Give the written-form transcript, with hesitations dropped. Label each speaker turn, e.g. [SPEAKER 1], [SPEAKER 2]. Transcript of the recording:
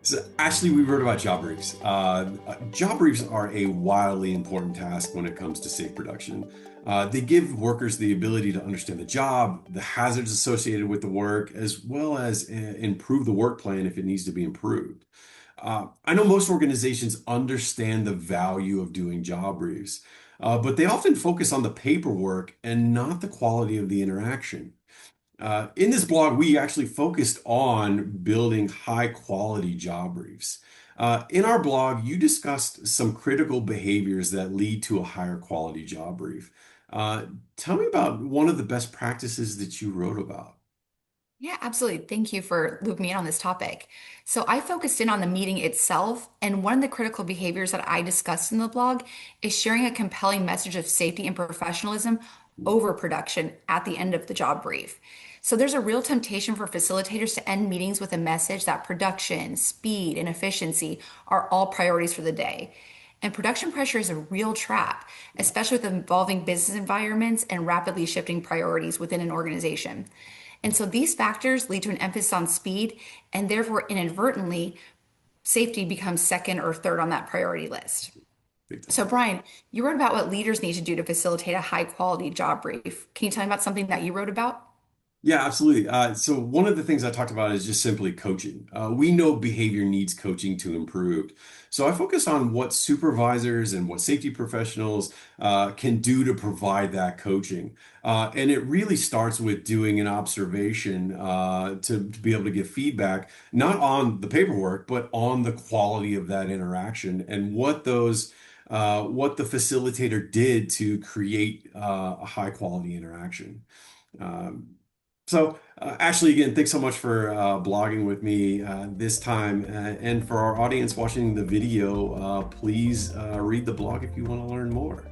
[SPEAKER 1] So actually, we wrote about job briefs. Job briefs are a wildly important task when it comes to safe production. They give workers the ability to understand the job, the hazards associated with the work, as well as improve the work plan if it needs to be improved. I know most organizations understand the value of doing job briefs, but they often focus on the paperwork and not the quality of the interaction. In this blog, we actually focused on building high quality job briefs. In our blog, you discussed some critical behaviors that lead to a higher quality job brief. Uh, Tell me about one of the best practices that you wrote about.
[SPEAKER 2] Yeah, absolutely. Thank you for looping me in on this topic. So, I focused in on the meeting itself, and one of the critical behaviors that I discussed in the blog is sharing a compelling message of safety and professionalism over production at the end of the job brief. So, there's a real temptation for facilitators to end meetings with a message that production, speed, and efficiency are all priorities for the day. And production pressure is a real trap, especially with evolving business environments and rapidly shifting priorities within an organization. And so these factors lead to an emphasis on speed, and therefore, inadvertently, safety becomes second or third on that priority list.
[SPEAKER 1] Big time.
[SPEAKER 2] So, Brian, you wrote about what leaders need to do to facilitate a high quality job brief. Can you tell me about something that you wrote about?
[SPEAKER 1] Yeah, absolutely. So one of the things I talked about is just simply coaching. We know behavior needs coaching to improve. So I focused on what supervisors and what safety professionals can do to provide that coaching. And it really starts with doing an observation to be able to give feedback, not on the paperwork, but on the quality of that interaction and what the facilitator did to create a high quality interaction. Um, Ashley, again, thanks so much for blogging with me this time. And for our audience watching the video, please read the blog if you want to learn more.